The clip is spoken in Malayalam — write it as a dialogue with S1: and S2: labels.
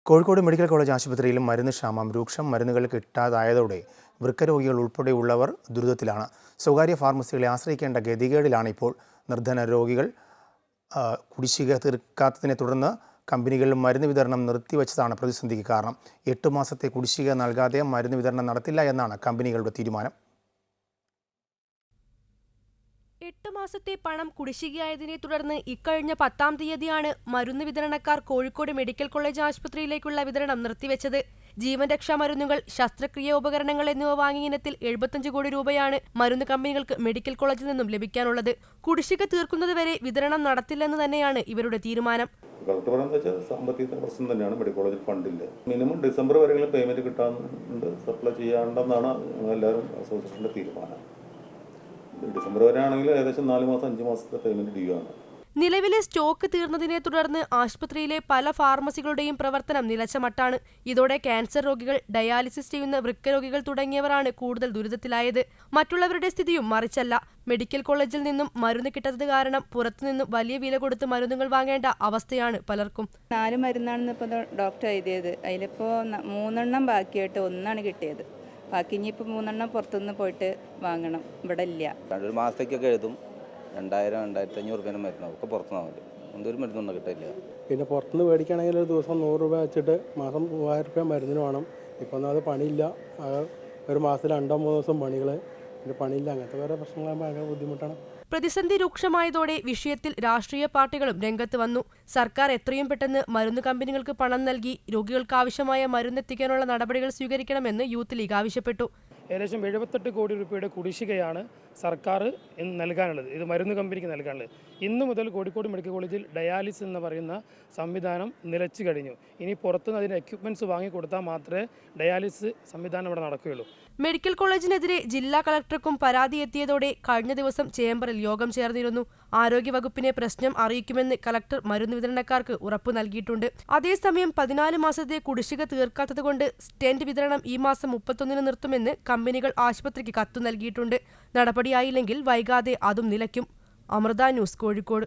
S1: കോഴിക്കോട് മെഡിക്കൽ കോളേജ് ആശുപത്രിയിലും മരുന്ന് ക്ഷാമം രൂക്ഷം. മരുന്നുകൾ കിട്ടാതായതോടെ വൃക്കരോഗികൾ ഉൾപ്പെടെയുള്ളവർ ദുരിതത്തിലാണ്. സ്വകാര്യ ഫാർമസികളെ ആശ്രയിക്കേണ്ട ഗതികേടിലാണ് ഇപ്പോൾ. നിർധന രോഗികൾ കുടിശ്ശിക തീർക്കാത്തതിനെ തുടർന്ന് കമ്പനികൾ മരുന്ന് വിതരണം നിർത്തിവെച്ചതാണ് പ്രതിസന്ധിക്ക് കാരണം. 8 മാസത്തെ കുടിശ്ശിക നൽകാതെ മരുന്ന് വിതരണം നടത്തില്ല എന്നാണ് കമ്പനികളുടെ തീരുമാനം.
S2: 8 മാസത്തെ പണം കുടിശ്ശികയായതിനെ തുടർന്ന് ഇക്കഴിഞ്ഞ 10-ാം തീയതിയാണ് മരുന്ന് വിതരണക്കാർ കോഴിക്കോട് മെഡിക്കൽ കോളേജ് ആശുപത്രിയിലേക്കുള്ള വിതരണം നിർത്തിവെച്ചത്. ജീവൻ രക്ഷാ മരുന്നുകൾ, ശസ്ത്രക്രിയ ഉപകരണങ്ങൾ എന്നിവ വാങ്ങിയ ഇനത്തിൽ 75 കോടി രൂപയാണ് മരുന്ന് കമ്പനികൾക്ക് മെഡിക്കൽ കോളേജിൽ നിന്നും ലഭിക്കാനുള്ളത്. കുടിശ്ശിക തീർക്കുന്നതുവരെ വിതരണം നടത്തില്ലെന്ന് തന്നെയാണ് ഇവരുടെ തീരുമാനം.
S3: സാമ്പത്തിക പ്രശ്നം തന്നെയാണ്. മെഡിക്കൽ കോളേജിൽ ഫണ്ടില്ല. മിനിമം ഡിസംബർ വരെയുള്ള പേയ്മെന്റ് കിട്ടാനുണ്ട്, സപ്ലൈ ചെയ്യാണ്ടെന്നാണ് എല്ലാവരും അസോസിയേഷന്റെ തീരുമാനം. ഡിസംബർ വരെ ആണെങ്കിൽ ഏകദേശം 4 മാസം 5 മാസത്തെ പേയ്മെന്റ് ഡ്യൂ ആണ്.
S2: നിലവിലെ സ്റ്റോക്ക് തീർന്നതിനെ തുടർന്ന് ആശുപത്രിയിലെ പല ഫാർമസികളുടെയും പ്രവർത്തനം നിലച്ച മട്ടാണ്. ഇതോടെ ക്യാൻസർ രോഗികൾ, ഡയാലിസിസ് ചെയ്യുന്ന വൃക്കരോഗികൾ തുടങ്ങിയവരാണ് കൂടുതൽ ദുരിതത്തിലായത്. മറ്റുള്ളവരുടെ സ്ഥിതിയും മറിച്ചല്ല. മെഡിക്കൽ കോളേജിൽ നിന്നും മരുന്ന് കിട്ടാത്തത് കാരണം പുറത്തുനിന്നും വലിയ വില കൊടുത്ത് മരുന്നുകൾ വാങ്ങേണ്ട അവസ്ഥയാണ് പലർക്കും.
S4: 4 മരുന്നാണെന്ന് ഇപ്പോൾ ഡോക്ടർ എഴുതിയത്. അതിലിപ്പോൾ 3 എണ്ണം ബാക്കിയായിട്ട് 1 കിട്ടിയത്. ബാക്കി ഇനിയിപ്പോൾ 3 എണ്ണം പുറത്തുനിന്ന് പോയിട്ട് വാങ്ങണം. ഇവിടെ ഇല്ല.
S5: ഒരു മാസത്തേക്കൊക്കെ എഴുതും. 2000-2500 രൂപേനും മരുന്ന് ഒക്കെ പുറത്തുനിന്നാവില്ല. എന്തൊരു മരുന്നൊന്നും കിട്ടില്ല.
S6: പിന്നെ പുറത്തുനിന്ന് മേടിക്കുകയാണെങ്കിൽ ഒരു ദിവസം 100 രൂപ വെച്ചിട്ട് മാസം 3000 രൂപ മരുന്നിന് വേണം. ഇപ്പം ഒന്നും അത് പണിയില്ല. ഒരു മാസത്തിൽ 2-3 ദിവസം പണികൾ, പിന്നെ പണിയില്ല. അങ്ങനത്തെ വേറെ പ്രശ്നങ്ങളാകുമ്പോൾ ഭയങ്കര ബുദ്ധിമുട്ടാണ്.
S2: പ്രതിസന്ധി രൂക്ഷമായതോടെ വിഷയത്തിൽ രാഷ്ട്രീയ പാർട്ടികളും രംഗത്ത് വന്നു. സർക്കാർ എത്രയും പെട്ടെന്ന് മരുന്ന് കമ്പനികൾക്ക് പണം നൽകി രോഗികൾക്ക് ആവശ്യമായ മരുന്നെത്തിക്കാനുള്ള നടപടികൾ സ്വീകരിക്കണമെന്ന് യൂത്ത് ലീഗ് ആവശ്യപ്പെട്ടു.
S7: ഏകദേശം 78 കോടി രൂപയുടെ കുടിശ്ശികയാണ് സർക്കാർ നൽകാനുള്ളത്. ഇത് മരുന്ന് കമ്പനിക്ക് നൽകാനുള്ളത്. ഇന്നു മുതൽ കോഴിക്കോട് മെഡിക്കൽ കോളേജിൽ ഡയാലിസിസ് എന്ന് പറയുന്ന സംവിധാനം നിലച്ചു കഴിഞ്ഞു. ഇനി പുറത്തുനിന്ന് അതിന് എക്യുപ്മെൻറ്റ്സ് വാങ്ങിക്കൊടുത്താൽ മാത്രമേ ഡയാലിസിസ് സംവിധാനം ഇവിടെ നടക്കുകയുള്ളൂ.
S2: മെഡിക്കൽ കോളേജിനെതിരെ ജില്ലാ കളക്ടർക്കും പരാതി എത്തിയതോടെ കഴിഞ്ഞ ദിവസം ചേംബറിൽ യോഗം ചേർന്നിരുന്നു. ആരോഗ്യവകുപ്പിനെ പ്രശ്നം അറിയിക്കുമെന്ന് കളക്ടർ മരുന്ന് വിതരണക്കാർക്ക് ഉറപ്പു നൽകിയിട്ടുണ്ട്. അതേസമയം 14 മാസത്തെ കുടിശ്ശിക തീർക്കാത്തതുകൊണ്ട് സ്റ്റെന്റ് വിതരണം ഈ മാസം 31-ന് നിർത്തുമെന്ന് കമ്പനികൾ ആശുപത്രിക്ക് കത്തു നൽകിയിട്ടുണ്ട്. നടപടിയായില്ലെങ്കിൽ വൈകാതെ അതും നിലയ്ക്കും. അമൃത ന്യൂസ്, കോഴിക്കോട്.